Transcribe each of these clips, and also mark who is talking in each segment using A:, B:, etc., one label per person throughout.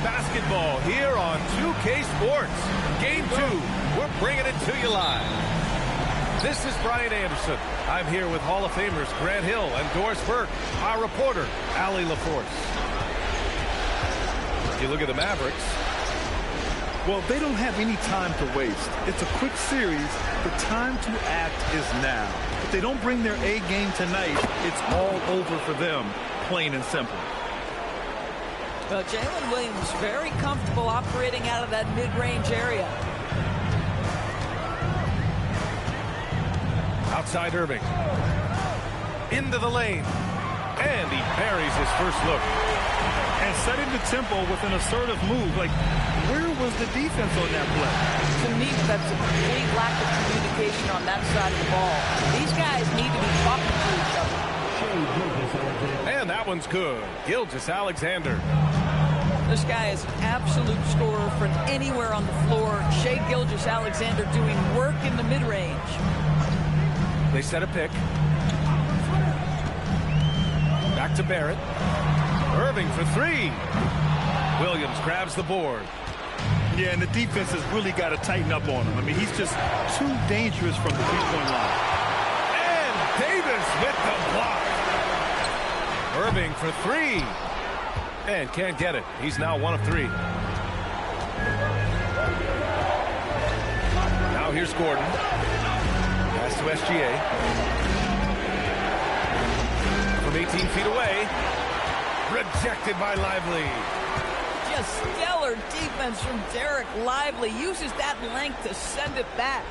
A: Basketball here on 2K Sports. Game 2, we're bringing it to you live. This is Brian Anderson. I'm here with Hall of Famers Grant Hill and Doris Burke, our reporter, Allie LaForce. You look at the Mavericks.
B: Well, they don't have any time to waste. It's a quick series. The time to act is now. If they don't bring their A game tonight, it's all over for them, plain and simple.
C: Well, Jalen Williams very comfortable operating out of that mid-range area.
A: Outside Irving. Into the lane. And he buries his first look.
B: And setting the tempo with an assertive move. Like, where was the defense on that play?
C: To me, that's a complete lack of communication on that side of the ball. These guys need to be talking to each other.
A: And that one's good. Gilgeous-Alexander.
C: This guy is an absolute scorer from anywhere on the floor. Shai Gilgeous-Alexander doing work in the mid-range.
A: They set a pick. Back to Barrett. Irving for three. Williams grabs the board.
B: Yeah, and the defense has really got to tighten up on him. I mean, he's just too dangerous from the three-point line.
A: And Davis with the block. Irving for three. And can't get it. He's now 1 of 3. Now here's Gordon. Pass to SGA. From 18 feet away. Rejected by Lively.
C: Just stellar defense from Derek Lively. Uses that length to send it back.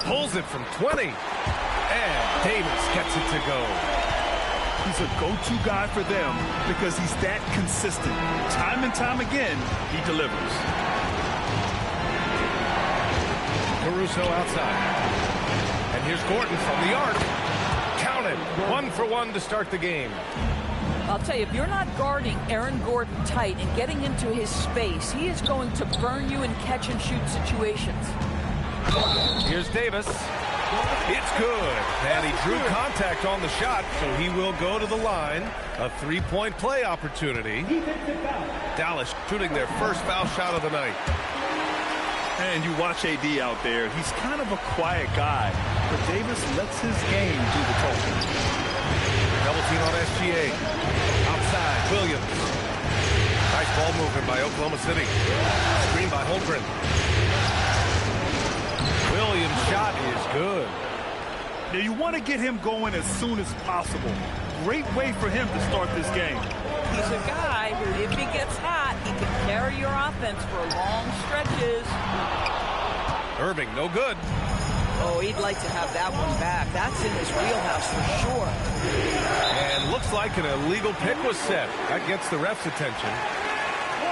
A: Pulls it from 20. And Davis gets it to go.
B: He's a go-to guy for them because he's that consistent. Time and time again, he delivers.
A: Caruso outside. And here's Gordon from the arc. Count it. 1 for 1 to start the game.
C: I'll tell you, if you're not guarding Aaron Gordon tight and getting into his space, he is going to burn you in catch-and-shoot situations.
A: Here's Davis. It's good. And he drew contact on the shot, so he will go to the line. A three-point play opportunity. Dallas shooting their first foul shot of the night.
B: And you watch AD out there. He's kind of a quiet guy, but Davis lets his game do the talking.
A: Double team on SGA. Outside, Williams. Nice ball movement by Oklahoma City. Screen by Holmgren. Williams' shot is good.
B: Now you want to get him going as soon as possible. Great way for him to start this game.
C: He's a guy who, if he gets hot, he can carry your offense for long stretches.
A: Irving, no good.
C: Oh, he'd like to have that one back. That's in his wheelhouse for sure.
A: And looks like an illegal pick was set. That gets the ref's attention.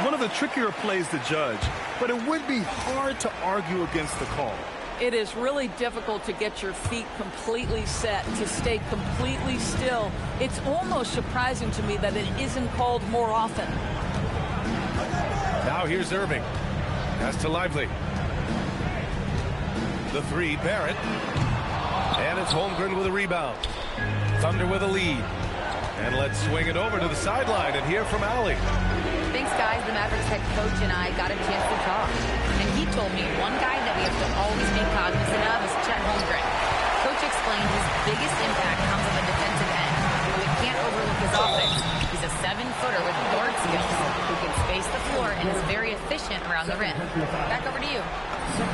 B: One of the trickier plays to judge, but it would be hard to argue against the call.
C: It is really difficult to get your feet completely set, to stay completely still. It's almost surprising to me that it isn't called more often.
A: Now here's Irving. Pass to Lively. The three, Barrett. And it's Holmgren with a rebound. Thunder with a lead. And let's swing it over to the sideline and hear from Allie.
D: Thanks, guys. The Mavericks head coach and I got a chance to talk. And he told me one guy that we have to always be cognizant of is Chet Holmgren. Coach explained his biggest impact comes on the defensive end. We can't overlook his offense. He's a 7-footer with guard skills who can space the floor and is very efficient around the rim. Back over to you.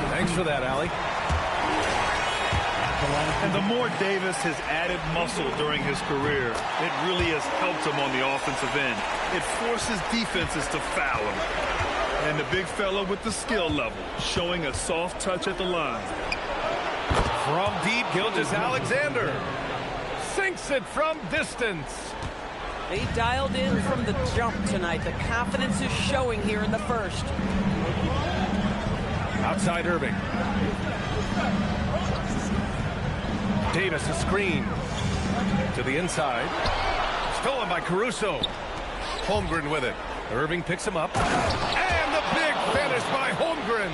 A: Thanks for that, Allie.
B: And the more Davis has added muscle during his career, it really has helped him on the offensive end. It forces defenses to foul him. And the big fella with the skill level, showing a soft touch at the line.
A: From deep, Gilgeous-Alexander sinks it from distance.
C: They dialed in from the jump tonight. The confidence is showing here in the first.
A: Outside Irving. Davis, a screen to the inside. Stolen by Caruso. Holmgren with it. Irving picks him up. And the big finish by Holmgren.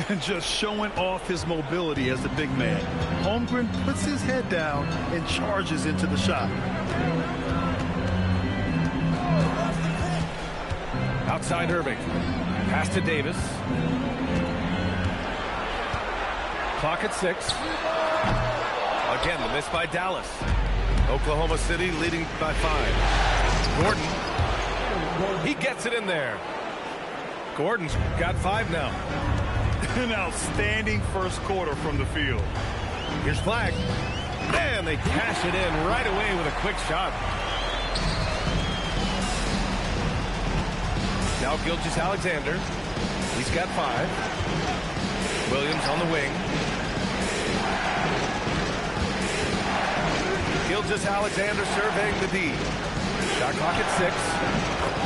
B: And just showing off his mobility as a big man. Holmgren puts his head down and charges into the shot.
A: Outside Irving. Pass to Davis. Clock at 6. Again, the miss by Dallas. Oklahoma City leading by 5. Gordon. He gets it in there. Gordon's got 5 now.
B: An outstanding first quarter from the field.
A: Here's Flag. And they cash it in right away with a quick shot. Now Gilgeous-Alexander. He's got 5. Williams on the wing. Gilgeous-Alexander surveying the D. Shot clock at 6.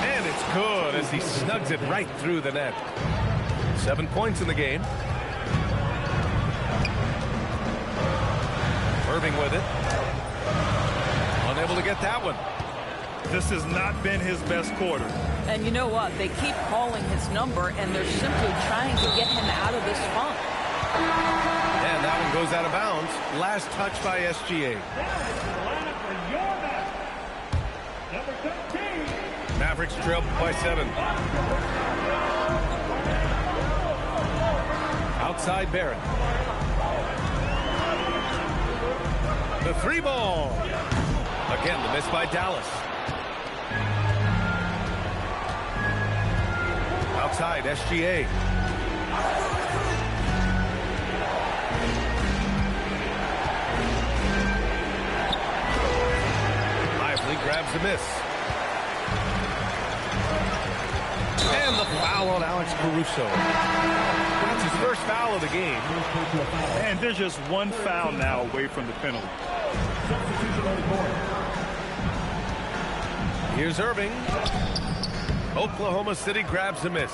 A: And it's good as he snugs it right through the net. 7 points in the game. Irving with it. Unable to get that one.
B: This has not been his best quarter.
C: And you know what? They keep calling his number, and they're simply trying to get him out of this funk.
A: And that one goes out of bounds. Last touch by SGA. Mavericks trail by 7. Outside Barrett. The 3 ball. Again, the miss by Dallas. Outside SGA. Lively grabs the miss. And the foul on Alex Caruso. That's his first foul of the game.
B: And there's just one foul now away from the penalty.
A: Here's Irving. Oklahoma City grabs a miss.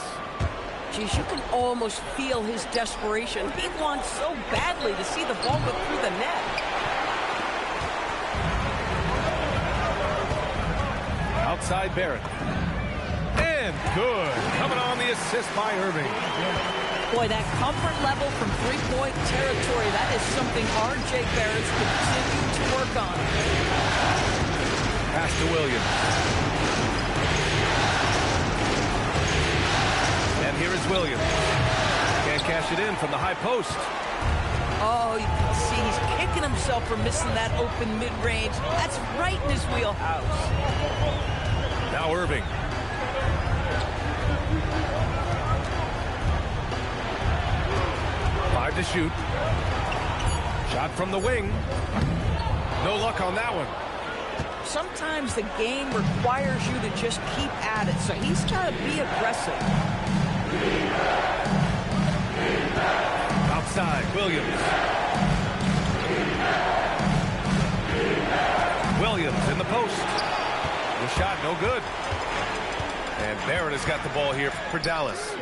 C: Geez, you can almost feel his desperation. He wants so badly to see the ball go through the net.
A: Outside Barrett. And good. Coming on the assist by Irving.
C: Boy, that comfort level from three-point territory, that is something R.J. Barrett's continued to work on.
A: Pass to Williams. And here is Williams. Can't cash it in from the high post.
C: Oh, you can see he's kicking himself for missing that open mid-range. That's right in his wheelhouse.
A: Now Irving. Five to shoot. Shot from the wing. No luck on that one.
C: Sometimes the game requires you to just keep at it, so he's got to be aggressive.
A: Outside, Williams. Williams in the post. The shot, no good. And Barrett has got the ball here for Dallas.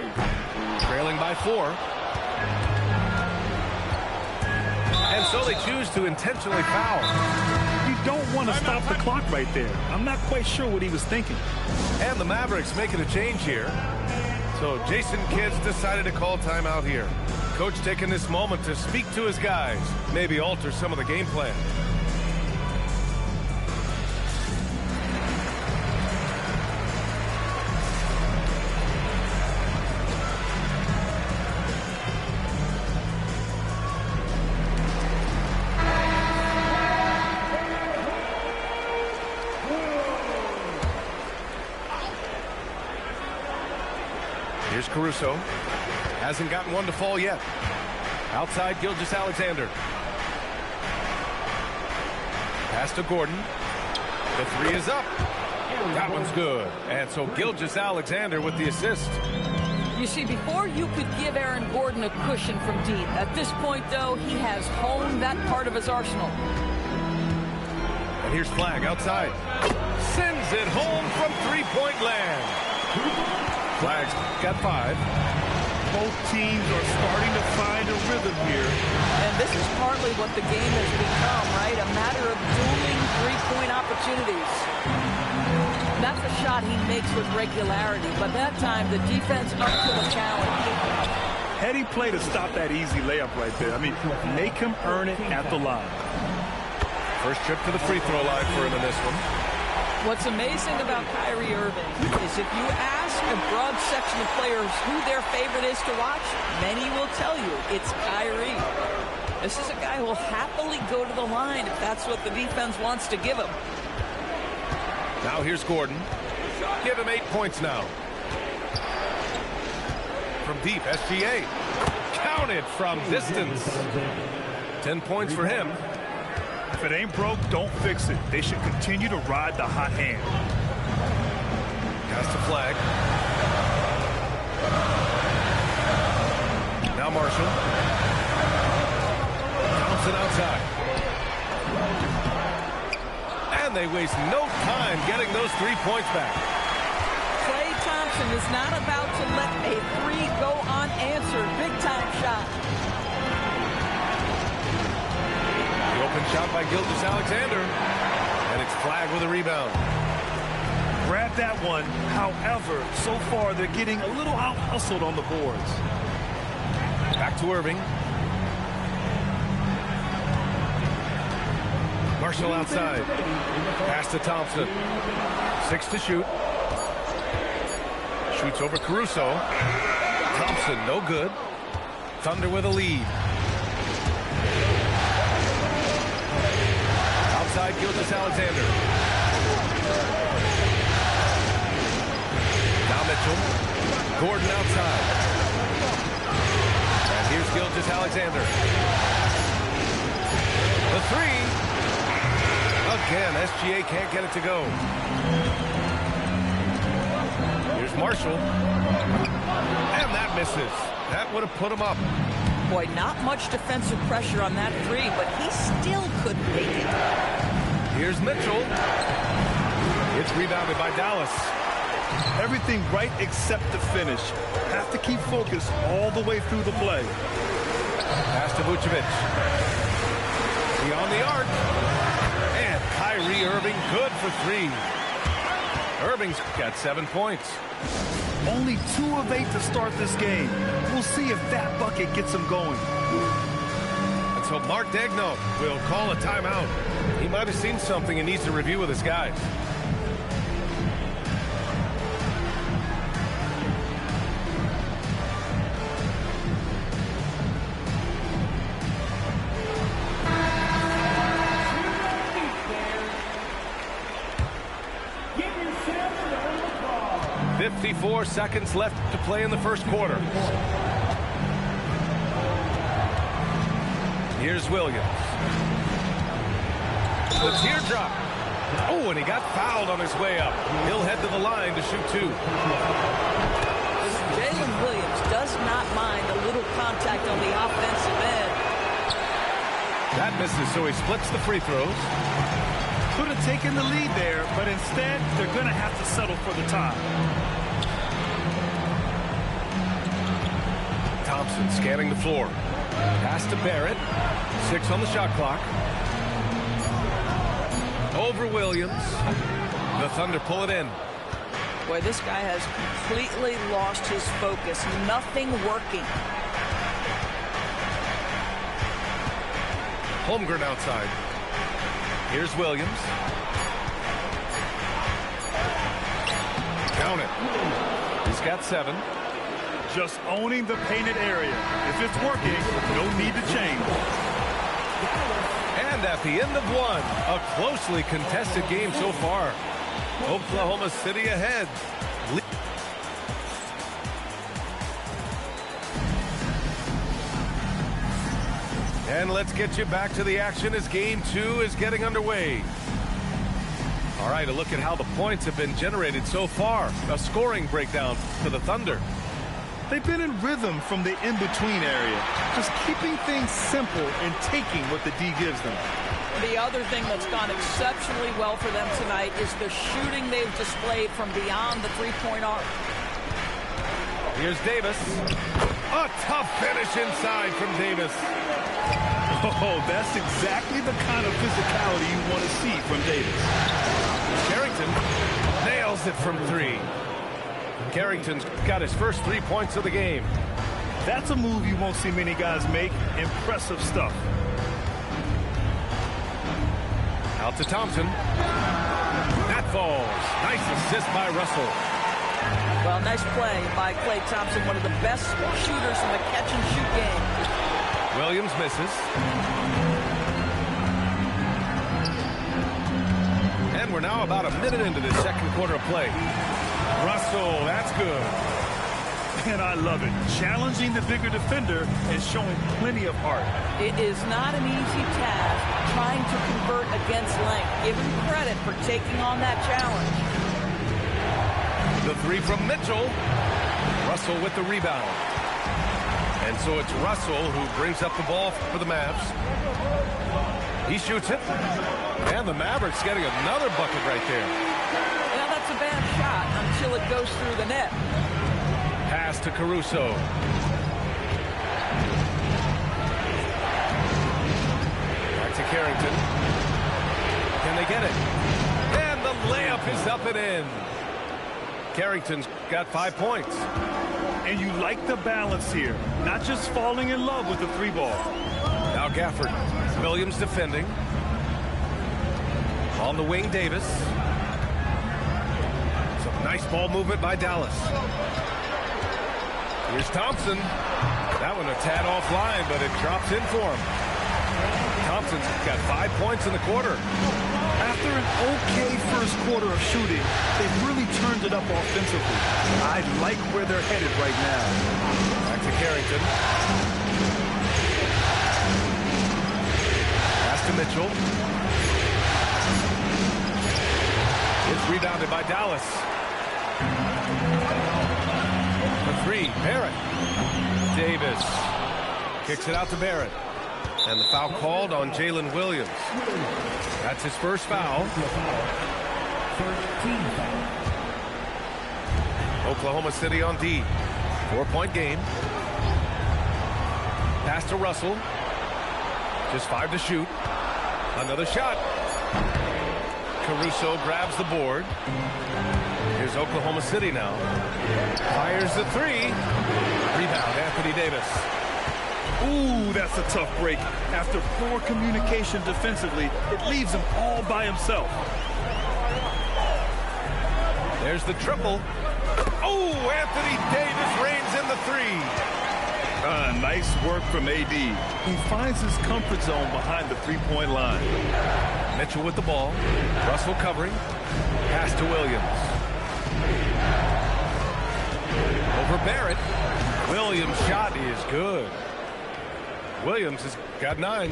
A: Trailing by 4. And so they choose to intentionally foul.
B: You don't want to stop the clock right there. I'm not quite sure what he was thinking.
A: And the Mavericks making a change here. So Jason Kidd decided to call timeout here. Coach taking this moment to speak to his guys, maybe alter some of the game plan. Here's Caruso. Hasn't gotten one to fall yet. Outside Gilgeous-Alexander. Pass to Gordon. The 3 is up. That one's good. And so Gilgeous-Alexander with the assist.
C: You see, before you could give Aaron Gordon a cushion from deep. At this point, though, he has honed that part of his arsenal.
A: And here's Flagg outside. Sends it home from three-point land. Flagg's got 5.
B: Both teams are starting to find a rhythm here.
C: And this is partly what the game has become, right? A matter of dueling three-point opportunities. That's a shot he makes with regularity, but that time the defense up to the challenge.
B: Heady play to stop that easy layup right there. I mean, make him earn it at the line.
A: First trip to the free throw line for him in this one.
C: What's amazing about Kyrie Irving is if you ask a broad section of players who their favorite is to watch, many will tell you it's Kyrie. This is a guy who will happily go to the line if that's what the defense wants to give him.
A: Now here's Gordon. Give him 8 points now. From deep, SGA. Counted from distance. 10 points for him.
B: If it ain't broke, don't fix it. They should continue to ride the hot hand.
A: Pass to Flagg. Now Marshall. Thompson outside. And they waste no time getting those 3 points back.
C: Klay Thompson is not about to let a 3 go unanswered. Big time shot.
A: Open shot by Gilgeous-Alexander. And it's Flagg with a rebound.
B: Grab that one. However, so far they're getting a little out-hustled on the boards.
A: Back to Irving. Marshall outside. Pass to Thompson. 6 to shoot. Shoots over Caruso. Thompson, no good. Thunder with a lead. Outside Gilgeous-Alexander. Now Mitchell. Gordon outside. And here's Gilgeous-Alexander. The 3. Again, SGA can't get it to go. Here's Marshall. And that misses. That would have put him up.
C: Boy, not much defensive pressure on that 3, but he still couldn't make it.
A: Here's Mitchell. It's rebounded by Dallas.
B: Everything right except the finish. Have to keep focused all the way through the play.
A: Pass to Vucevic. Beyond the arc. And Kyrie Irving good for 3. Irving's got 7 points.
B: Only 2 of 8 to start this game. We'll see if that bucket gets him going.
A: And so Mark Daigneault will call a timeout. He might have seen something and needs to review with his guys. Four seconds left to play in the first quarter. Here's Williams. The teardrop. Oh, and he got fouled on his way up. He'll head to the line to shoot 2.
C: Jalen Williams does not mind a little contact on the offensive end.
A: That misses, so he splits the free throws.
B: Could have taken the lead there, but instead they're going to have to settle for the tie.
A: Thompson scanning the floor. Pass to Barrett. 6 on the shot clock. Over Williams. The Thunder pull it in.
C: Boy, this guy has completely lost his focus. Nothing working.
A: Holmgren outside. Here's Williams. Count it. He's got 7.
B: Just owning the painted area. If it's working, no need to change.
A: And at the end of 1, a closely contested game so far. Oklahoma City ahead. And let's get you back to the action as game 2 is getting underway. All right, a look at how the points have been generated so far. A scoring breakdown for the Thunder.
B: They've been in rhythm from the in-between area, just keeping things simple and taking what the D gives them.
C: The other thing that's gone exceptionally well for them tonight is the shooting they've displayed from beyond the three-point arc.
A: Here's Davis. A tough finish inside from Davis.
B: Oh, that's exactly the kind of physicality you want to see from Davis.
A: Carrington nails it from 3. Carrington's got his first 3 points of the game.
B: That's a move you won't see many guys make. Impressive stuff.
A: Out to Thompson. That falls. Nice assist by Russell.
C: Well, nice play by Klay Thompson, one of the best shooters in the catch-and-shoot game.
A: Williams misses. And we're now about a minute into the second quarter of play. Russell, that's good.
B: And I love it. Challenging the bigger defender and showing plenty of heart.
C: It is not an easy task trying to convert against length. Give him credit for taking on that challenge.
A: The 3 from Mitchell. Russell with the rebound. And so it's Russell who brings up the ball for the Mavs. He shoots it. And the Mavericks getting another bucket right there.
C: Now that's a bad shot until it goes through the net.
A: Pass to Caruso. Back to Carrington. Can they get it? And the layup is up and in. Carrington's got 5 points.
B: And you like the balance here. Not just falling in love with the 3 ball.
A: Now Gafford. Williams defending. On the wing, Davis. Some nice ball movement by Dallas. Here's Thompson. That one a tad offline, but it drops in for him. Thompson's got 5 points in the quarter.
B: After an okay first quarter of shooting, they've really turned it up offensively. I like where they're headed right now.
A: Back to Carrington. Pass to Mitchell. It's rebounded by Dallas. For 3, Barrett. Davis kicks it out to Barrett. And the foul called on Jalen Williams. That's his first foul. Oklahoma City on D. 4-point game. Pass to Russell. Just 5 to shoot. Another shot. Caruso grabs the board. Here's Oklahoma City now. Fires the 3. Rebound, Anthony Davis.
B: Ooh, that's a tough break. After poor communication defensively, it leaves him all by himself.
A: There's the triple. Oh, Anthony Davis reigns in the 3.
B: Nice work from AD. He finds his comfort zone behind the three-point line.
A: Mitchell with the ball. Russell covering. Pass to Williams. Over Barrett. Williams' shot is good. Williams has got 9.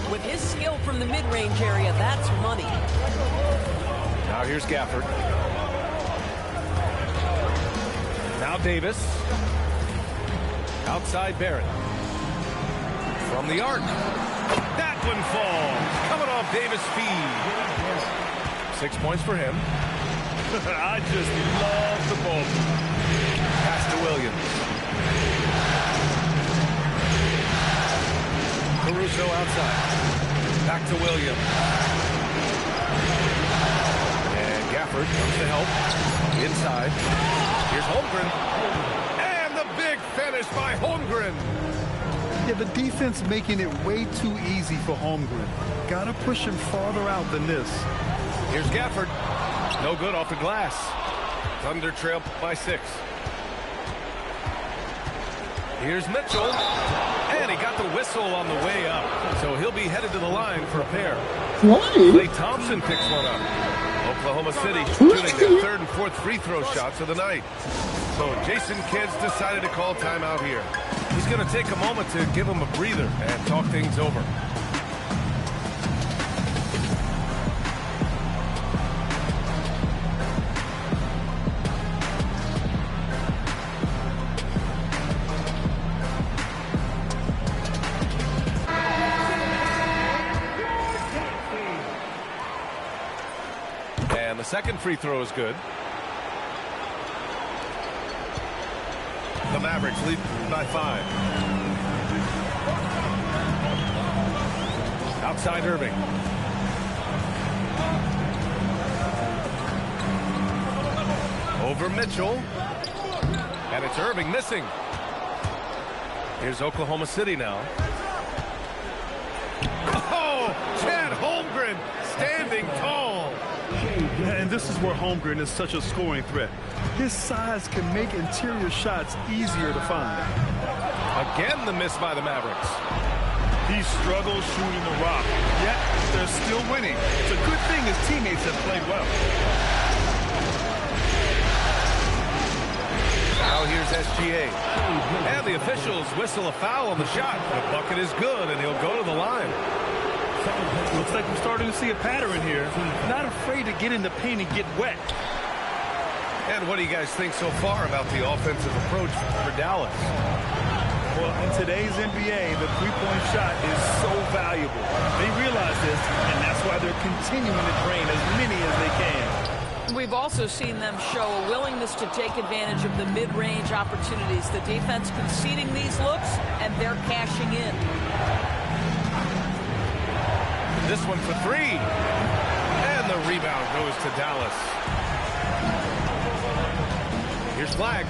C: With his skill from the mid-range area, that's money.
A: Now here's Gafford. Now Davis. Outside Barrett. From the arc. That one falls. Coming off Davis' feed. 6 points for him.
B: I just love the ball.
A: Pass to Williams. Caruso outside. Back to Williams. And Gafford comes to help. Inside. Here's Holmgren. And the big finish by Holmgren.
B: Yeah, the defense making it way too easy for Holmgren. Gotta push him farther out than this.
A: Here's Gafford. No good off the glass. Thunder trail by 6. Here's Mitchell. And he got the whistle on the way up. So he'll be headed to the line for a pair. Klay Thompson picks one up. Oklahoma City shooting their 3rd and 4th free throw shots of the night. So Jason Kidd's decided to call timeout here. He's going to take a moment to give him a breather and talk things over. And the second free throw is good. The Mavericks lead by 5. Outside Irving. Over Mitchell. And it's Irving missing. Here's Oklahoma City now. Oh, Chad Holmgren standing tall.
B: And this is where Holmgren is such a scoring threat. His size can make interior shots easier to find.
A: Again, the miss by the Mavericks.
B: He struggles shooting the rock, yet they're still winning. It's a good thing his teammates have played well.
A: Now here's SGA. And the officials whistle a foul on the shot. The bucket is good, and he'll go to the line.
B: Looks like we're starting to see a pattern here. Not afraid to get in the paint and get wet.
A: And what do you guys think so far about the offensive approach for Dallas?
B: Well, in today's NBA, the three-point shot is so valuable. They realize this, and that's why they're continuing to drain as many as they can.
C: We've also seen them show a willingness to take advantage of the mid-range opportunities. The defense conceding these looks, and they're cashing in.
A: This one for 3. And the rebound goes to Dallas. Here's Flagg.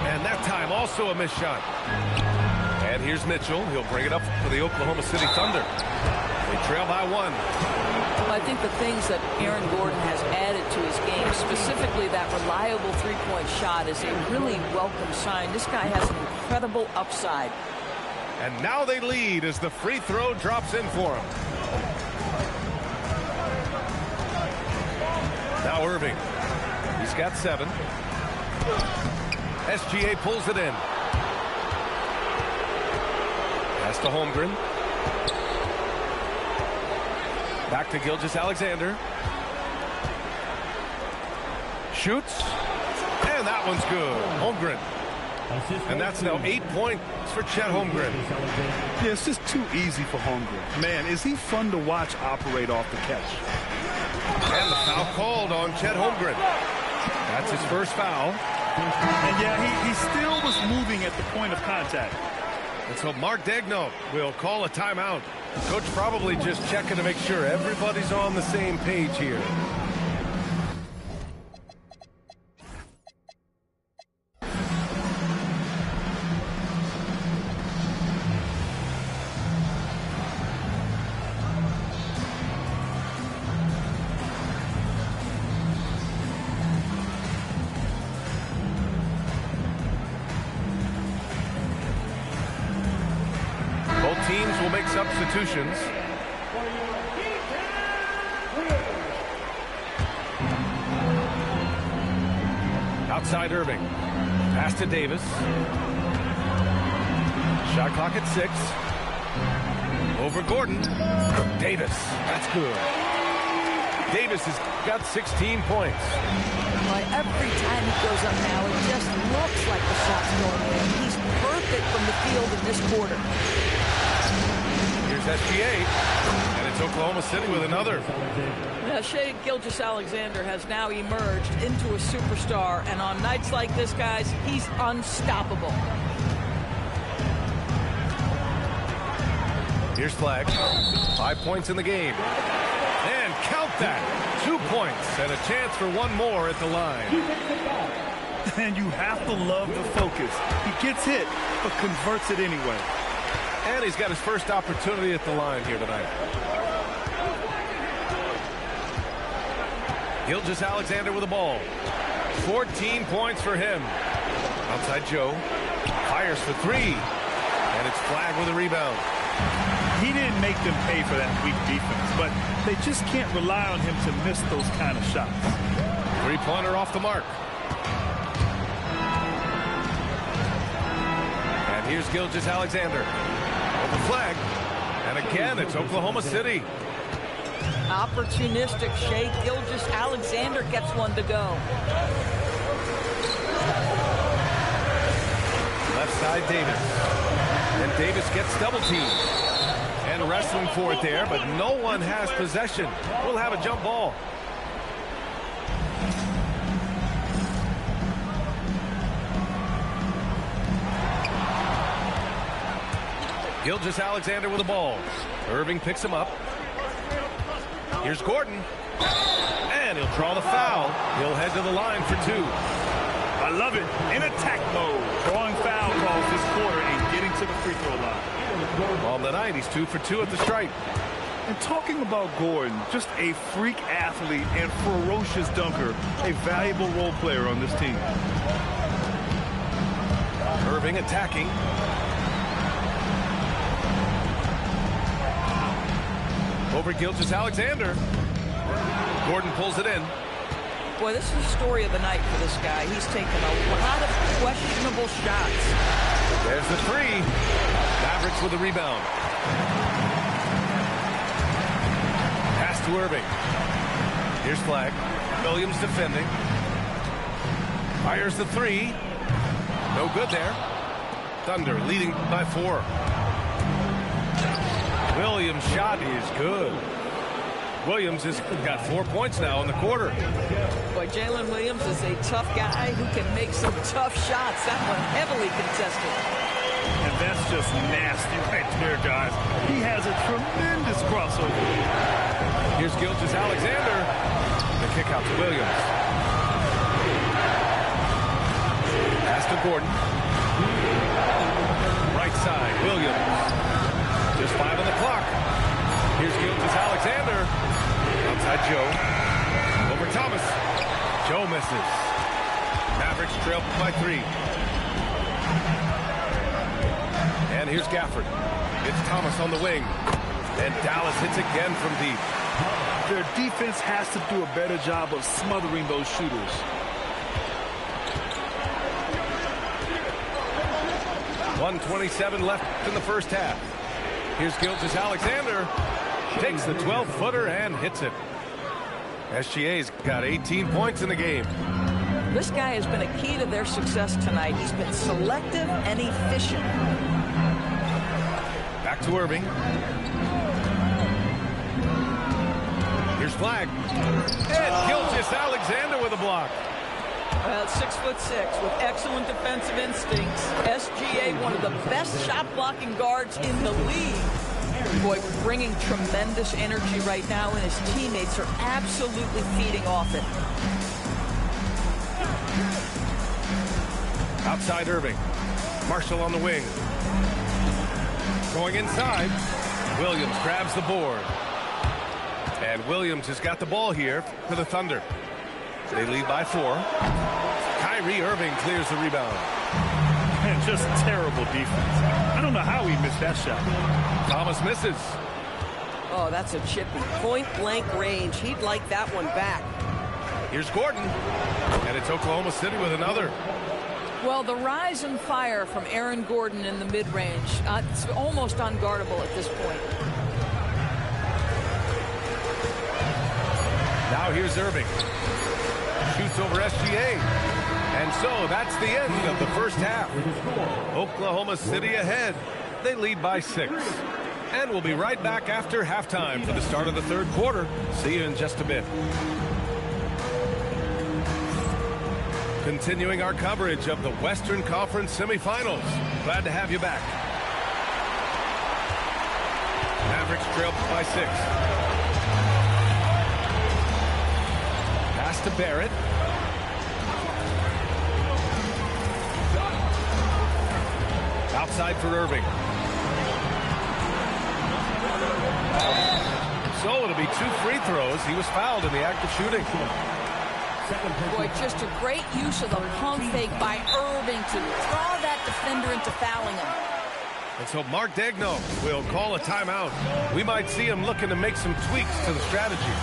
A: And that time also a missed shot. And here's Mitchell. He'll bring it up for the Oklahoma City Thunder. They trail by 1.
C: Well, I think the things that Aaron Gordon has added to his game, specifically that reliable three-point shot, is a really welcome sign. This guy has an incredible upside.
A: And now they lead as the free throw drops in for him. Now Irving. He's got 7. SGA pulls it in. Pass to Holmgren. Back to Gilgeous-Alexander. Shoots. And that one's good. Holmgren. And that's now 8 points for Chet Holmgren.
B: Yeah, it's just too easy for Holmgren. Man, is he fun to watch operate off the catch.
A: And the foul called on Chet Holmgren. That's his first foul.
B: And yeah, he still was moving at the point of contact.
A: And so Mark Daigneault will call a timeout. Coach probably just checking to make sure everybody's on the same page here. Both teams will make substitutions. Outside Irving. Pass to Davis. Shot clock at 6. Over Gordon. Davis. That's good. Davis has got 16 points.
C: Boy, every time he goes up now, it just looks like the shot's going in. He's perfect from the field in this quarter.
A: Here's SGA, and it's Oklahoma City with another.
C: Shai Gilgeous-Alexander has now emerged into a superstar, and on nights like this, guys, he's unstoppable.
A: Here's Flagg. 5 points in the game. And count that. 2 points and a chance for one more at the line.
B: And you have to love the focus. He gets hit, but converts it anyway.
A: And he's got his first opportunity at the line here tonight. Gilgeous-Alexander with the ball. 14 points for him. Outside Joe. Fires for 3. And it's Flagg with a rebound.
B: He didn't make them pay for that weak defense, but they just can't rely on him to miss those kind of shots.
A: 3-pointer off the mark. And here's Gilgeous-Alexander. Over Flagg. And again, it's Oklahoma City.
C: Opportunistic Shai Gilgeous-Alexander gets one to go.
A: Left side, Davis. And Davis gets double teamed. And wrestling for it there, but no one has possession. We'll have a jump ball. Gilgeous-Alexander with the ball. Irving picks him up. Here's Gordon. And he'll draw the foul. He'll head to the line for 2.
B: I love it. In attack mode. Drawing foul calls this quarter and getting to the free throw line.
A: On the night, he's 2 for 2 at the stripe.
B: And talking about Gordon, just a freak athlete and ferocious dunker, a valuable role player on this team.
A: Irving attacking. Over Gilgeous-Alexander. Gordon pulls it in.
C: Boy, this is the story of the night for this guy. He's taken a lot of questionable shots.
A: There's the 3. Mavericks with the rebound. Pass to Irving. Here's Flagg. Williams defending. Fires the 3. No good there. Thunder leading by 4. Williams' shot is good. Williams has got 4 points now in the quarter.
C: Boy, Jalen Williams is a tough guy who can make some tough shots. That one heavily contested.
B: And that's just nasty right there, guys. He has a tremendous crossover.
A: Here's Gilgeous-Alexander. The kick out to Williams. Pass to Gordon. Right side, Williams. Just 5 on the clock. Here's Gilgeous-Alexander. Outside Joe. Over Thomas. Joe misses. Mavericks trail by 3. And here's Gafford. It's Thomas on the wing. And Dallas hits again from deep.
B: Their defense has to do a better job of smothering those shooters.
A: .127 left in the first half. Here's Gilgeous-Alexander. Takes the 12-footer and hits it. SGA's got 18 points in the game.
C: This guy has been a key to their success tonight. He's been selective and efficient.
A: Back to Irving. Here's Flagg. And Gilgeous-Alexander with a block.
C: Well, 6'6" with excellent defensive instincts. SGA, one of the best shot blocking guards in the league. Boy, bringing tremendous energy right now, and his teammates are absolutely feeding off it.
A: Outside Irving. Marshall on the wing. Going inside. Williams grabs the board. And Williams has got the ball here for the Thunder. They lead by 4. Kyrie Irving clears the rebound.
B: Man, just terrible defense. I don't know how he missed that shot.
A: Thomas misses.
E: Oh, that's a chippy. Point-blank range. He'd like that one back.
A: Here's Gordon. And it's Oklahoma City with another.
C: Well, the rise and fire from Aaron Gordon in the mid-range, it's almost unguardable at this point.
A: Now here's Irving. Shoots over SGA. And so that's the end of the first half. Oklahoma City ahead. They lead by 6. And we'll be right back after halftime for the start of the third quarter. See you in just a bit. Continuing our coverage of the Western Conference semifinals. Glad to have you back. Mavericks trail by 6. Pass to Barrett. Outside for Irving. So it'll be 2 free throws. He was fouled in the act of shooting.
C: Boy, just a great use of the pump fake by Irving to draw that defender into fouling him.
A: And so Mark Daigneault will call a timeout. We might see him looking to make some tweaks to the strategy.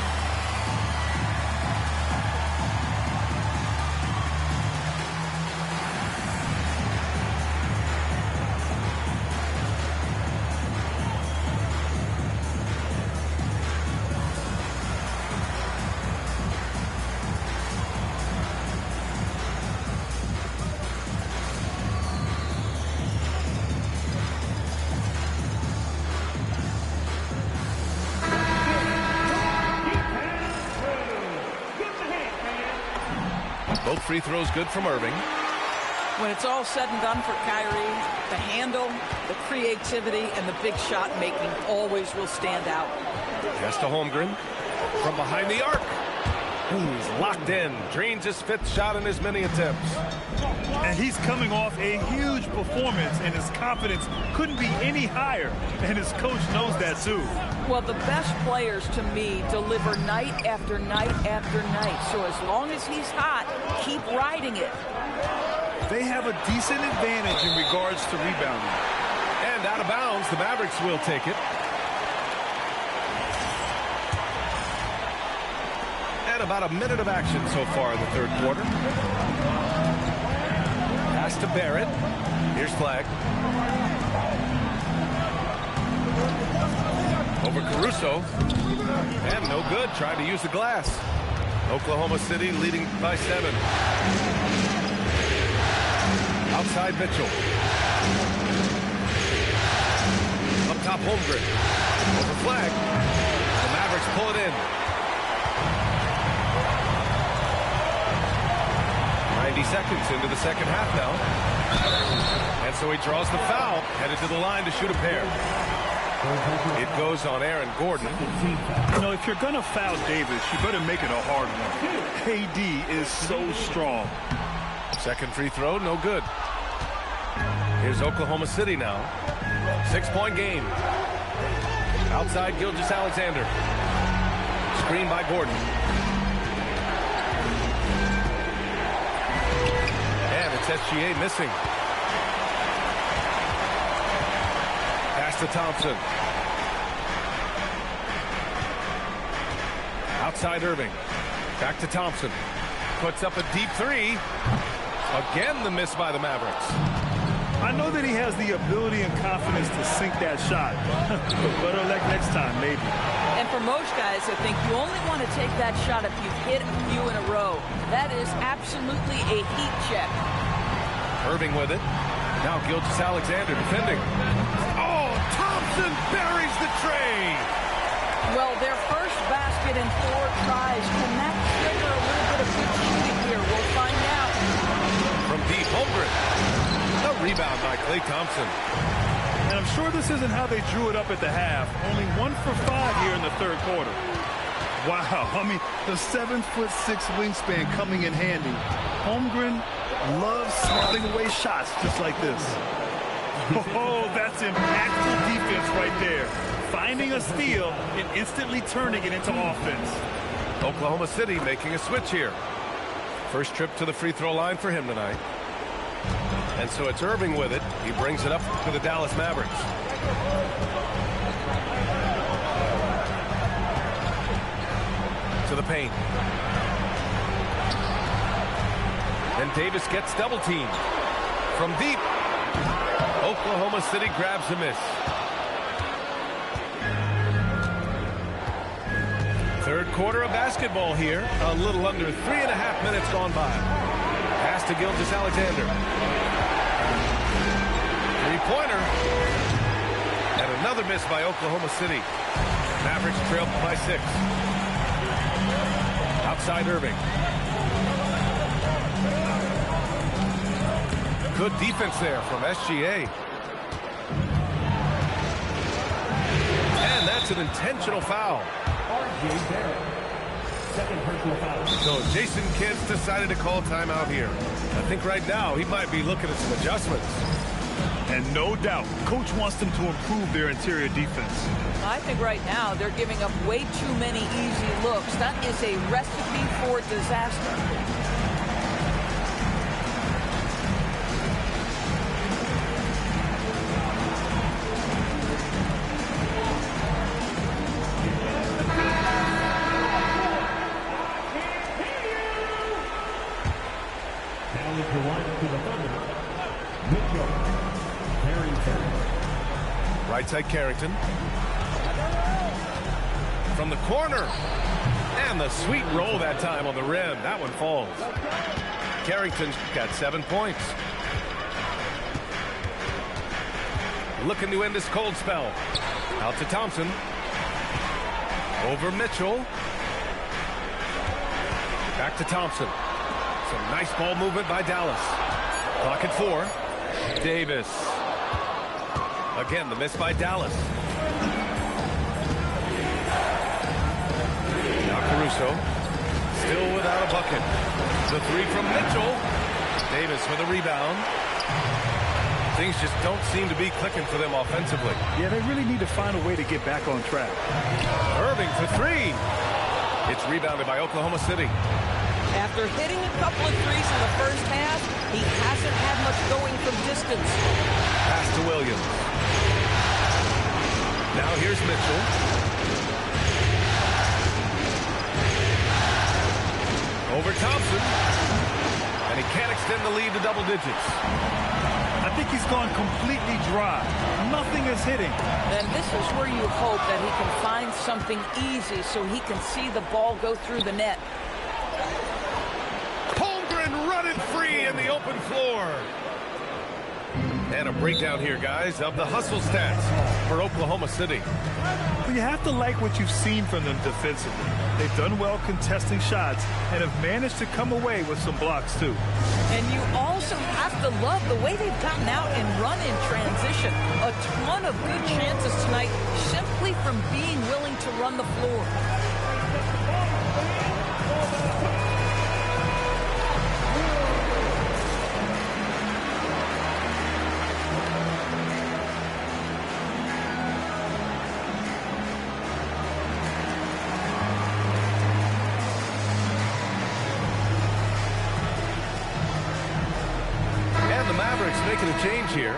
A: Both free throws good from Irving.
C: When it's all said and done for Kyrie, the handle, the creativity, and the big shot making always will stand out.
A: Pass to Holmgren from behind the arc. He's locked in. Drains his 5th shot in as many attempts.
B: And he's coming off a huge performance, and his confidence couldn't be any higher. And his coach knows that, too.
C: Well, the best players, to me, deliver night after night after night. So as long as he's hot, keep riding it.
B: They have a decent advantage in regards to rebounding.
A: And out of bounds, the Mavericks will take it. And about a minute of action so far in the third quarter. Pass to Barrett. Here's Flagg. Over Caruso. And no good. Trying to use the glass. Oklahoma City leading by 7. Outside Mitchell. Up top Holmgren. Over Flagg. The Mavericks pull it in. 90 seconds into the second half now. And so he draws the foul. Headed to the line to shoot a pair. It goes on Aaron Gordon.
B: You know, if you're going to foul Davis, you better make it a hard one. AD is so strong.
A: Second free throw, no good. Here's Oklahoma City now. 6-point game. Outside Gilgeous-Alexander. Screen by Gordon. And it's SGA missing. Pass to Thompson. Outside Irving. Back to Thompson. Puts up a deep 3. Again, the miss by the Mavericks.
B: I know that he has the ability and confidence to sink that shot. Better luck next time, maybe.
C: And for most guys, I think you only want to take that shot if you've hit a few in a row. That is absolutely a heat check.
A: Irving with it. Now Gilgeous-Alexander defending. Oh, Thompson buries the tray.
C: Well, their first basket in 4 tries. Can that trigger a little bit of good shooting here? We'll find out.
A: From deep, Holmgren. A rebound by Klay Thompson.
B: And I'm sure this isn't how they drew it up at the half. Only 1 for 5 here in the third quarter. Wow, I mean, the 7'6" wingspan coming in handy. Holmgren loves swatting away shots just like this. Oh, that's impactful defense right there. Finding a steal and instantly turning it into offense.
A: Oklahoma City making a switch here. First trip to the free throw line for him tonight. And so it's Irving with it. He brings it up to the Dallas Mavericks. To the paint. And Davis gets double teamed. From deep. Oklahoma City grabs a miss. Third quarter of basketball here. A little under 3.5 minutes gone by. Pass to Gilgeous-Alexander. Three-pointer. And another miss by Oklahoma City. Mavericks trail by 6. Outside Irving. Good defense there from SGA. And that's an intentional foul.
F: Second personal foul.
A: So Jason Kidd's decided to call timeout here. I think right now he might be looking at some adjustments.
B: And no doubt, coach wants them to improve their interior defense.
C: I think right now they're giving up way too many easy looks. That is a recipe for disaster.
A: Right side Carrington. From the corner. And the sweet roll that time on the rim. That one falls. Carrington's got 7 points. Looking to end this cold spell. Out to Thompson. Over Mitchell. Back to Thompson. Some nice ball movement by Dallas. Clock at 4. Davis. Again, the miss by Dallas. Now Caruso. Still without a bucket. The 3 from Mitchell. Davis with a rebound. Things just don't seem to be clicking for them offensively.
B: Yeah, they really need to find a way to get back on track.
A: Irving for 3. It's rebounded by Oklahoma City.
C: After hitting a couple of threes in the first half, he hasn't had much going from distance.
A: Pass to Williams. Now here's Mitchell. Over Thompson. And he can't extend the lead to double digits.
B: I think he's gone completely dry. Nothing is hitting.
C: And this is where you hope that he can find something easy so he can see the ball go through the net.
A: Running free in the open floor. And a breakdown here, guys, of the hustle stats for Oklahoma City.
B: Well, you have to like what you've seen from them defensively. They've done well contesting shots and have managed to come away with some blocks, too.
C: And you also have to love the way they've gotten out and run in transition. A ton of good chances tonight simply from being willing to run the floor.
A: Making a change here.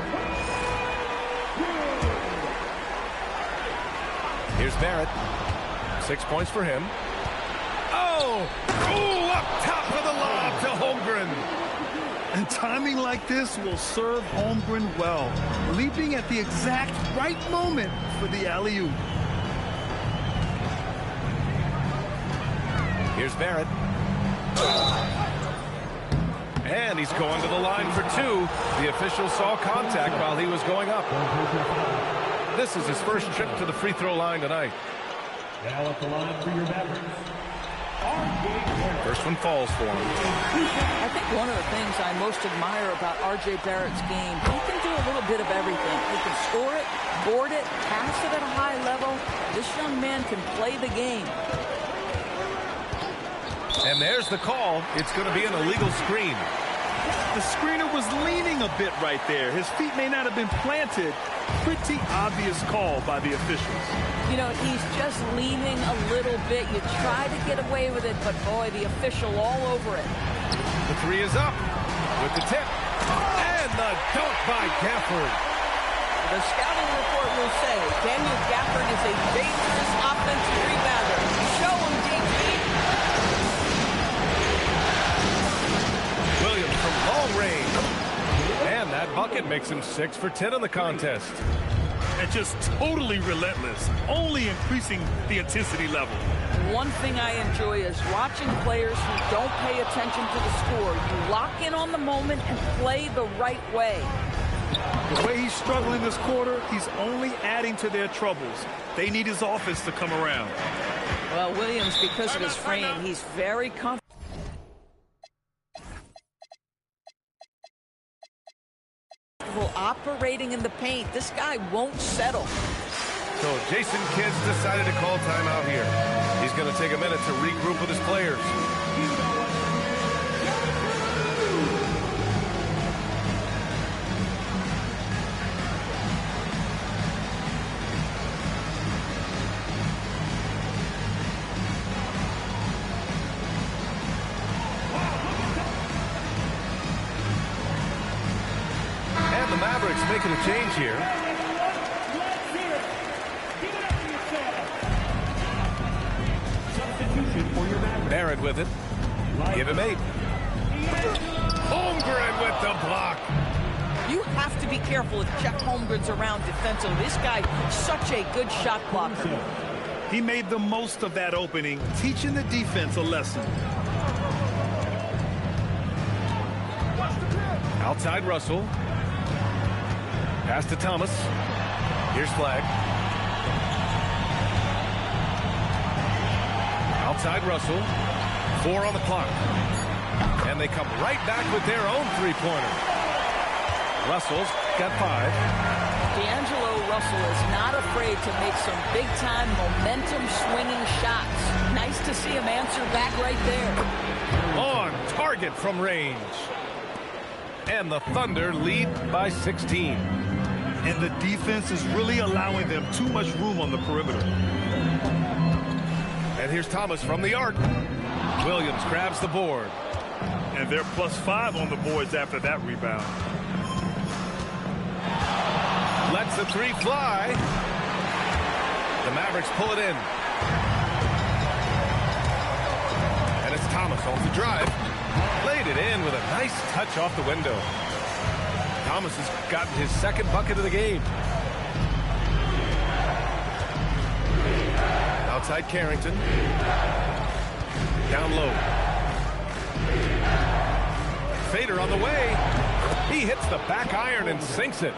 A: Here's Barrett. 6 points for him. Oh! Oh, up top of the lob to Holmgren.
B: And timing like this will serve Holmgren well. Leaping at the exact right moment for the alley-oop.
A: Here's Barrett. And he's going to the line for two. The official saw contact while he was going up. This is his first trip to the free throw line tonight.
F: Now at the line for your Mavericks.
A: First one falls for him.
C: I think one of the things I most admire about R.J. Barrett's game, he can do a little bit of everything. He can score it, board it, pass it at a high level. This young man can play the game.
A: And there's the call. It's going to be an illegal screen.
B: The screener was leaning a bit right there. His feet may not have been planted. Pretty obvious call by the officials.
C: You know, he's just leaning a little bit. You try to get away with it, but boy, the official all over it.
A: The three is up with the tip. And the dunk by Gafford.
E: The scouting report will say Daniel Gafford is a dangerous offensive rebounder. Show him, DG.
A: Williams from long range. And that bucket makes him 6 for 10 in the contest.
B: And just totally relentless, only increasing the intensity level.
C: One thing I enjoy is watching players who don't pay attention to the score. You lock in on the moment and play the right way.
B: The way he's struggling this quarter, he's only adding to their troubles. They need his offense to come around.
C: Well, Williams, because of his frame, he's very comfortable. Operating in the paint. This guy won't settle.
A: So Jason Kidd decided to call timeout here. He's going to take a minute to regroup with his players. And the Mavericks making a change here. Barrett with it. Give him 8. Holmgren with the block.
C: You have to be careful if Chet Holmgren's around defensively. This guy, such a good shot blocker.
B: He made the most of that opening, teaching the defense a lesson.
A: Outside Russell. Pass to Thomas. Here's Flag. Outside Russell. 4 on the clock. And they come right back with their own three-pointer. Russell's got 5.
C: D'Angelo Russell is not afraid to make some big-time momentum-swinging shots. Nice to see him answer back right there.
A: On target from range. And the Thunder lead by 16.
B: And the defense is really allowing them too much room on the perimeter.
A: And here's Thomas from the arc. Williams grabs the board.
B: And they're +5 on the boards after that rebound.
A: Lets the 3 fly. The Mavericks pull it in. And it's Thomas off the drive. Laid it in with a nice touch off the window. Thomas has gotten his second bucket of the game. Outside Carrington. Down low. Fader on the way. He hits the back iron and sinks it.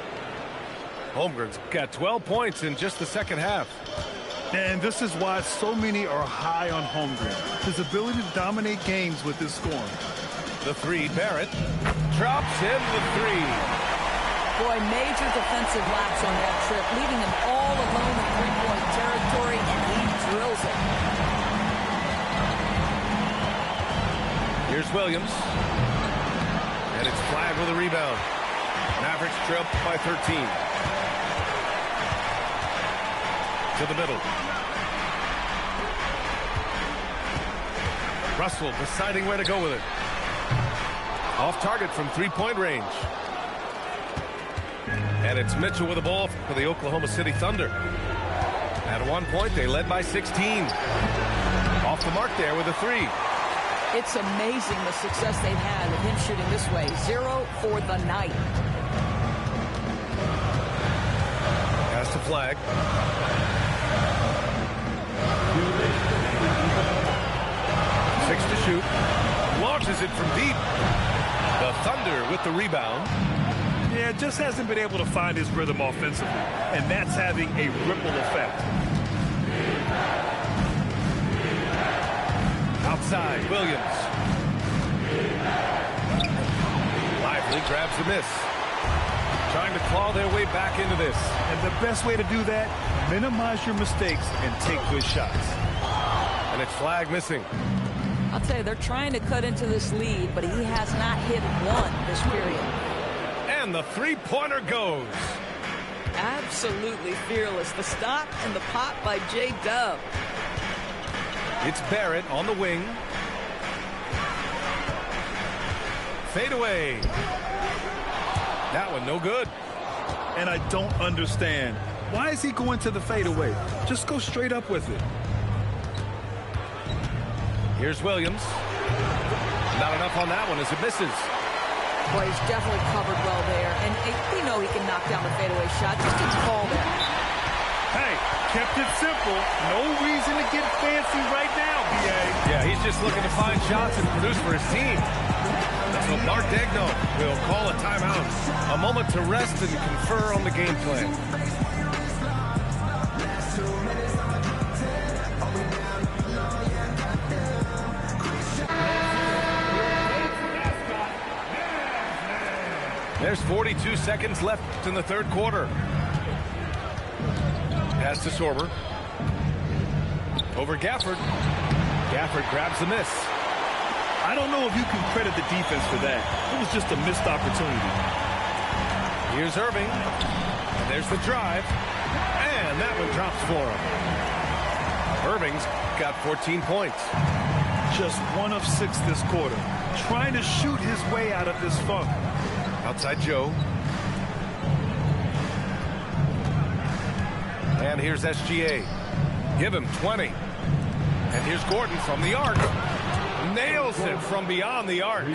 A: Holmgren's got 12 points in just the second half.
B: And this is why so many are high on Holmgren. His ability to dominate games with his scoring.
A: The 3, Barrett drops in the 3.
C: Boy, major defensive lapse on that trip, leaving him all alone in three-point territory, and he drills it.
A: Here's Williams. And it's Flag with a rebound. Mavericks trail by 13. To the middle. Russell deciding where to go with it. Off target from three-point range. And it's Mitchell with the ball for the Oklahoma City Thunder. At one point, they led by 16. Off the mark there with a 3.
C: It's amazing the success they've had with him shooting this way. 0 for the night.
A: Pass to Flag. 6 to shoot. Launches it from deep. The Thunder with the rebound.
B: Yeah, just hasn't been able to find his rhythm offensively, and that's having a ripple effect.
A: Outside, Williams. Lively grabs the miss. Trying to claw their way back into this.
B: And the best way to do that, minimize your mistakes and take good shots.
A: And it's flag missing.
C: I'll tell you, they're trying to cut into this lead, but he has not hit one this period.
A: And the three-pointer goes.
C: Absolutely fearless. The stop and the pop by J-Dub.
A: It's Barrett on the wing. Fade away. That one no good.
B: And I don't understand. Why is he going to the fadeaway? Just go straight up with it.
A: Here's Williams. Not enough on that one as it misses.
C: Boy, he's definitely covered well there. And we know he can knock down the fadeaway shot. Just gets called there.
B: Hey, kept it simple. No reason to get fancy right now, B.A.
A: Yeah, he's just looking to find shots and produce for his team. So Mark Daigneault will call a timeout. A moment to rest and confer on the game plan. There's 42 seconds left in the third quarter. Pass to Sorber. Over Gafford. Gafford grabs the miss.
B: I don't know if you can credit the defense for that. It was just a missed opportunity.
A: Here's Irving. And there's the drive. And that one drops for him. Irving's got 14 points.
B: Just 1 of 6 this quarter. Trying to shoot his way out of this funk.
A: Outside Joe. And here's SGA. Give him 20. And here's Gordon from the arc. Nails it from beyond the arc.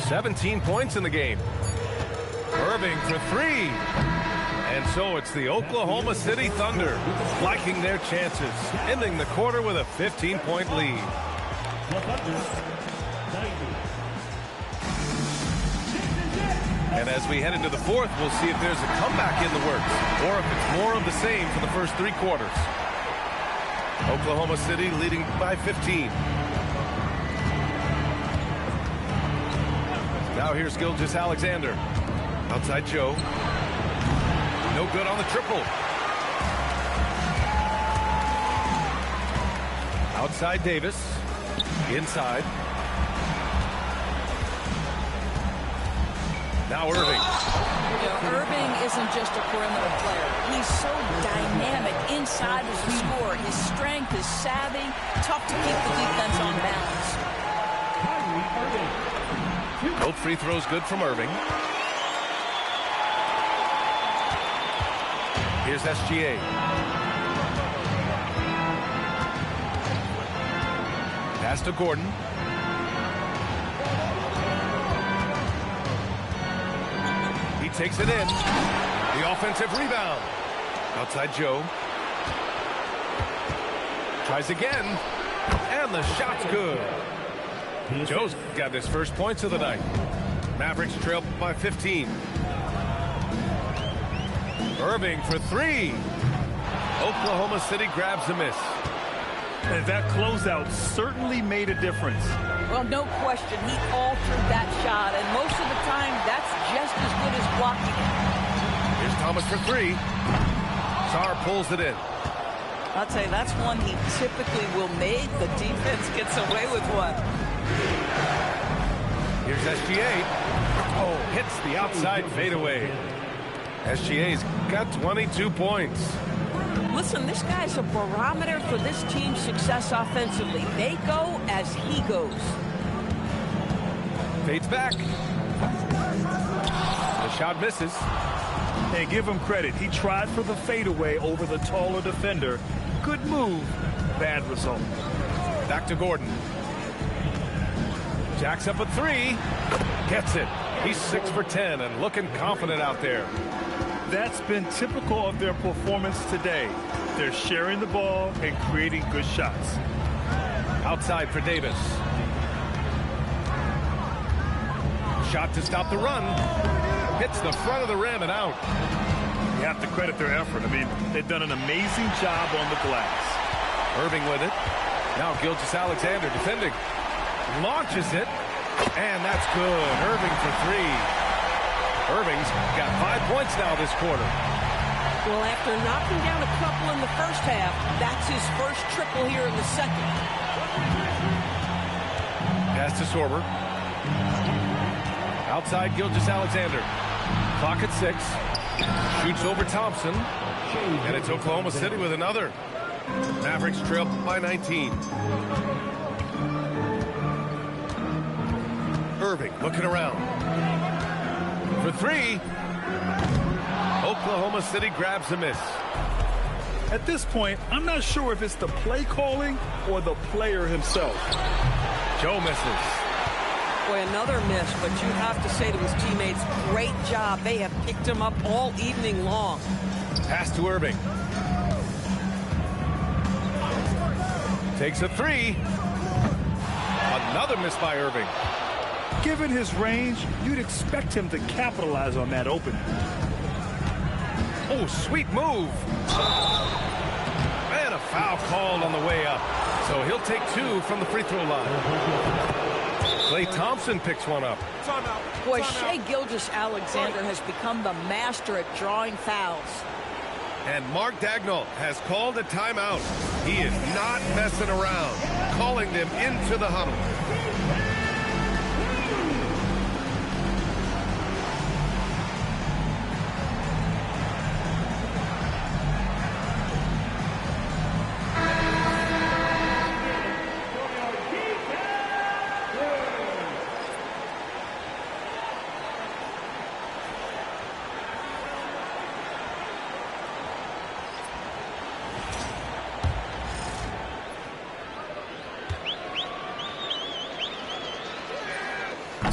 A: 17 points in the game. Irving for 3. And so it's the Oklahoma City Thunder liking their chances, ending the quarter with a 15-point lead. And as we head into the fourth, we'll see if there's a comeback in the works or if it's more of the same for the first 3 quarters. Oklahoma City leading by 15. Now here's Gilgeous-Alexander. Outside Joe. No good on the triple. Outside Davis. Inside. Now Irving.
C: You know, Irving isn't just a perimeter player. He's so dynamic inside as a scorer. His strength, his savvy, tough to keep the defense on balance.
A: Both free throws good from Irving. Here's SGA. Pass to Gordon. He takes it in. The offensive rebound. Outside Joe. Tries again. And the shot's good. Joe's got his first points of the night. Mavericks trail by 15. Irving for 3. Oklahoma City grabs a miss.
B: And that closeout certainly made a difference.
C: Well, no question, he altered that shot, and most of the time, that's just as good as blocking it.
A: Here's Thomas for 3. Sarr pulls it in.
C: I'll tell you, that's one he typically will make. The defense gets away with one.
A: Here's SGA. Oh, hits the outside fadeaway. SGA's got 22 points.
C: Listen, this guy's a barometer for this team's success offensively. They go as he goes.
A: Fades back. The shot misses.
B: Hey, give him credit. He tried for the fadeaway over the taller defender. Good move, bad result.
A: Back to Gordon. Jacks up a 3. Gets it. He's 6 for 10 and looking confident out there.
B: That's been typical of their performance today. They're sharing the ball and creating good shots.
A: Outside for Davis. Shot to stop the run. Hits the front of the rim and out.
B: You have to credit their effort. I mean, they've done an amazing job on the glass.
A: Irving with it. Now Gilgeous-Alexander defending. Launches it. And that's good. Irving for three. Irving's got 5 points now this quarter.
E: Well, after knocking down a couple in the first half, that's his first triple here in the second.
A: Pass to Sorber. Outside Gilgeous-Alexander. Clock at 6. Shoots over Thompson. And it's Oklahoma City with another. Mavericks trail by 19. Irving looking around. For three. Oklahoma City grabs a miss.
B: At this point, I'm not sure if it's the play calling or the player himself.
A: Joe misses.
E: Boy, another miss, but you have to say to his teammates, great job. They have picked him up all evening long.
A: Pass to Irving. Takes a three. Another miss by Irving.
B: Given his range, you'd expect him to capitalize on that opening.
A: Oh, sweet move. And a foul called on the way up. So he'll take 2 from the free throw line. Klay Thompson picks one up.
E: Boy, Shai Gilgeous-Alexander has become the master at drawing fouls.
A: And Mark Daigneault has called a timeout. He is not messing around, calling them into the huddle.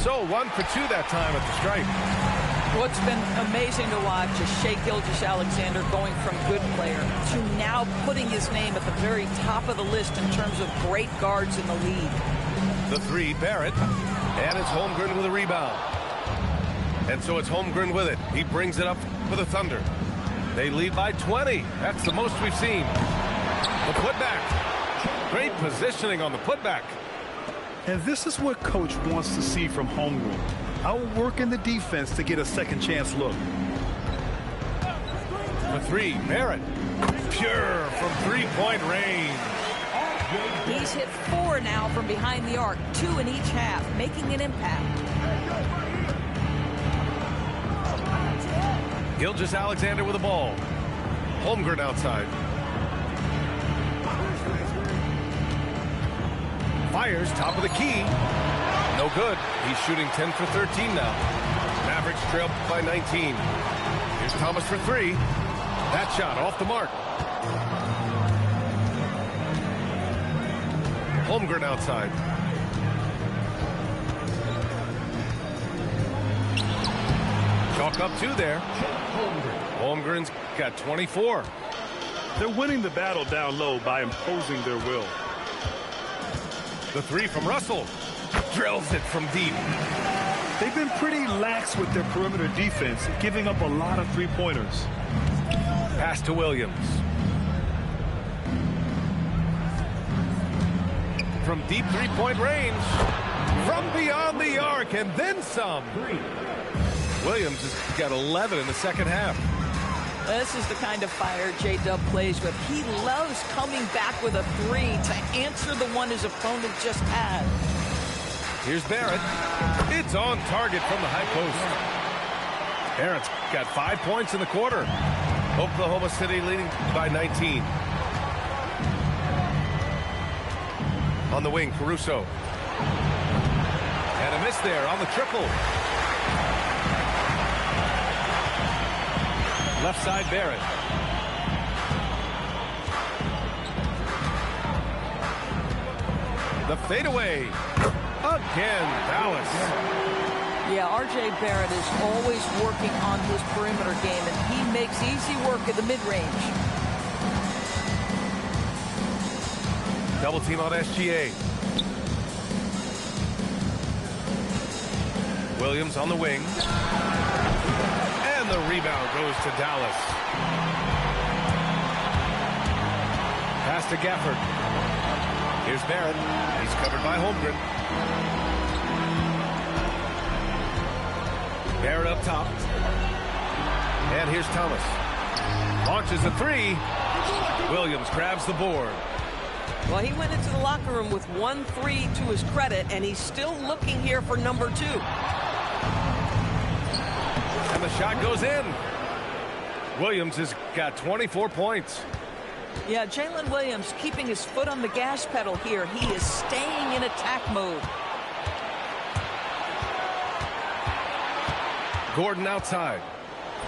A: So 1 for 2 that time at the stripe.
C: What's been amazing to watch is Shai Gilgeous-Alexander going from good player to now putting his name at the very top of the list in terms of great guards in the league.
A: The three, Barrett, and it's Holmgren with a rebound. And so it's Holmgren with it. He brings it up for the Thunder. They lead by 20. That's the most we've seen. The putback. Great positioning on the putback.
B: And this is what Coach wants to see from Holmgren. Outworking the defense to get a second chance look.
A: The three, Barrett. Pure from three-point range.
C: He's hit 4 now from behind the arc, 2 in each half, making an impact.
A: Gilgeous-Alexander with the ball. Holmgren outside. Fires top of the key. No good. He's shooting 10 for 13 now. Mavericks trail by 19. Here's Thomas for 3. That shot off the mark. Holmgren outside. Chalk up 2 there. Holmgren's got 24.
B: They're winning the battle down low by imposing their will.
A: The 3 from Russell. Drills it from deep.
B: They've been pretty lax with their perimeter defense, giving up a lot of three-pointers.
A: Pass to Williams. From deep three-point range. From beyond the arc and then some. Williams has got 11 in the second half.
C: This is the kind of fire J-Dub plays with. He loves coming back with a 3 to answer the one his opponent just had.
A: Here's Barrett. It's on target from the high post. Barrett's got 5 points in the quarter. Oklahoma City leading by 19. On the wing, Caruso. And a miss there on the triple. Left side, Barrett. The fadeaway. Again, Dallas.
C: Yeah, R.J. Barrett is always working on his perimeter game, and he makes easy work at the mid-range.
A: Double team on SGA. Williams on the wing. And the rebound goes to Dallas. Pass to Gafford. Here's Barrett. He's covered by Holmgren. Barrett up top. And here's Thomas. Launches a three. Williams grabs the board.
E: Well, he went into the locker room with 1-3 to his credit, and he's still looking here for number 2.
A: And the shot goes in. Williams has got 24 points.
E: Yeah, Jalen Williams keeping his foot on the gas pedal here. He is staying in attack mode.
A: Gordon outside.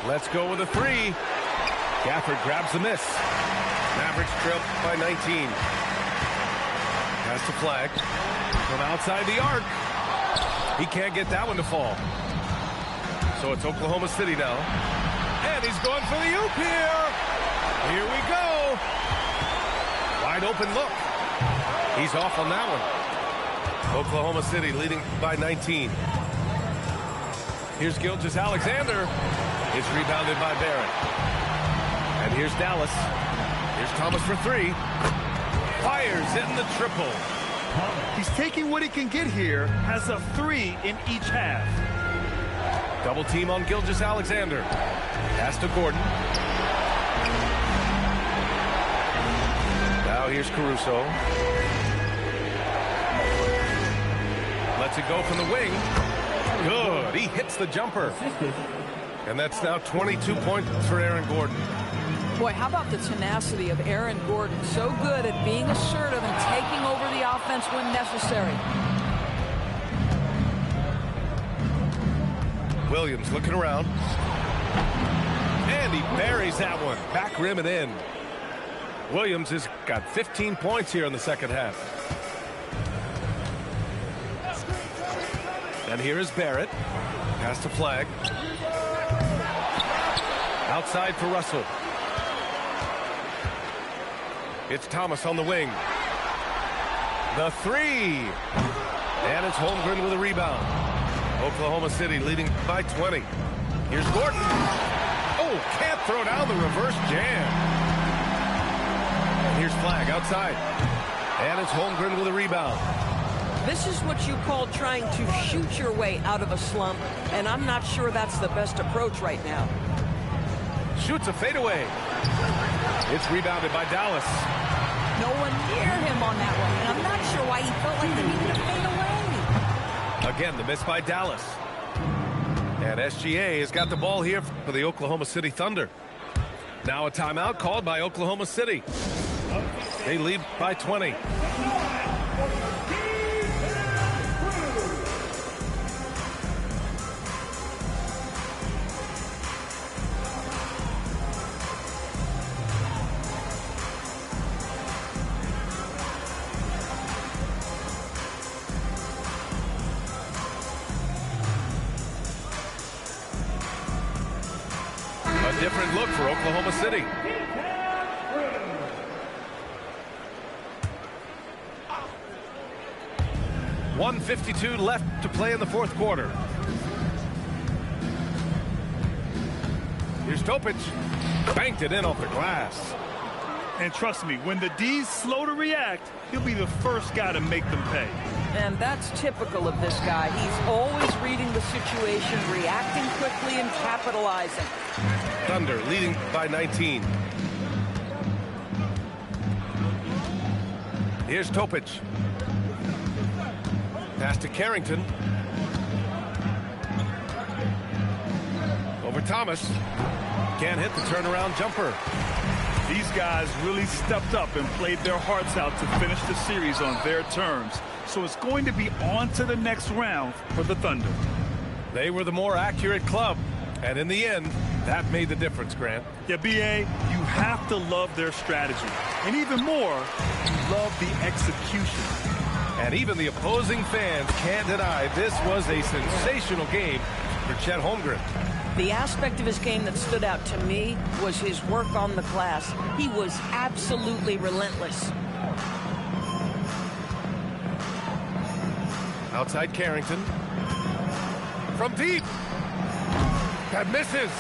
A: Let's go with a three. Gafford grabs the miss. Mavericks trail by 19. Pass to Flag. From outside the arc. He can't get that one to fall. So it's Oklahoma City now. And he's going for the oop here. Here we go. Wide open look. He's off on that one. Oklahoma City leading by 19. Here's Gilgeous-Alexander. It's rebounded by Barrett. And here's Dallas. Here's Thomas for three. Fires in the triple.
B: He's taking what he can get here. Has a 3 in each half.
A: Double team on Gilgeous-Alexander. Pass to Gordon. Now here's Caruso. Lets it go from the wing. Good. He hits the jumper. And that's now 22 points for Aaron Gordon.
C: Boy, how about the tenacity of Aaron Gordon? So good at being assertive and taking over the offense when necessary.
A: Williams looking around. And he buries that one. Back rim and in. Williams has got 15 points here in the second half. And here is Barrett. Pass to Flag. Outside for Russell. It's Thomas on the wing. The three. And it's Holmgren with a rebound. Oklahoma City leading by 20. Here's Gordon. Oh, can't throw down the reverse jam. And here's Flag outside. And it's Holmgren with a rebound.
E: This is what you call trying to shoot your way out of a slump, and I'm not sure that's the best approach right now.
A: Shoots a fadeaway. It's rebounded by Dallas.
C: No one near him on that one, and I'm not sure why he felt like he needed to fade away.
A: Again, the miss by Dallas. And SGA has got the ball here for the Oklahoma City Thunder. Now a timeout called by Oklahoma City. They lead by 20. A different look for Oklahoma City. .152 left to play in the fourth quarter. Here's Topic. Banked it in off the glass.
B: And trust me, when the D's slow to react, he'll be the first guy to make them pay.
C: And that's typical of this guy. He's always reading the situation, reacting quickly, and capitalizing.
A: Thunder leading by 19. Here's Topic. Pass to Carrington. Over Thomas. Can't hit the turnaround jumper.
B: These guys really stepped up and played their hearts out to finish the series on their terms. So it's going to be on to the next round for the Thunder.
A: They were the more accurate club. And in the end, that made the difference, Grant.
B: Yeah, B.A., you have to love their strategy. And even more, you love the execution.
A: And even the opposing fans can't deny this was a sensational game for Chet Holmgren.
E: The aspect of his game that stood out to me was his work on the glass. He was absolutely relentless.
A: Outside Carrington. From deep. That misses.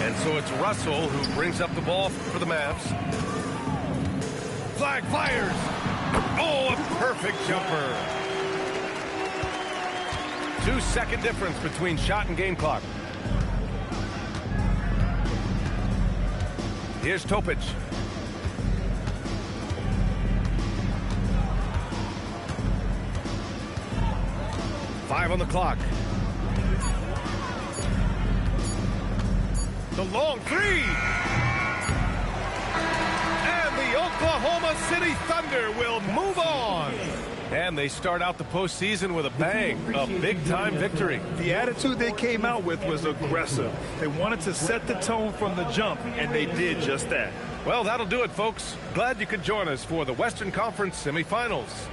A: And so it's Russell who brings up the ball for the Mavs. Flag fires. Oh, a perfect jumper. 2-second difference between shot and game clock. Here's Topic. Five on the clock. The long three. And the Oklahoma City Thunder will move on. And they start out the postseason with a bang, a big-time victory.
B: The attitude they came out with was aggressive. They wanted to set the tone from the jump, and they did just that.
A: Well, that'll do it, folks. Glad you could join us for the Western Conference semifinals.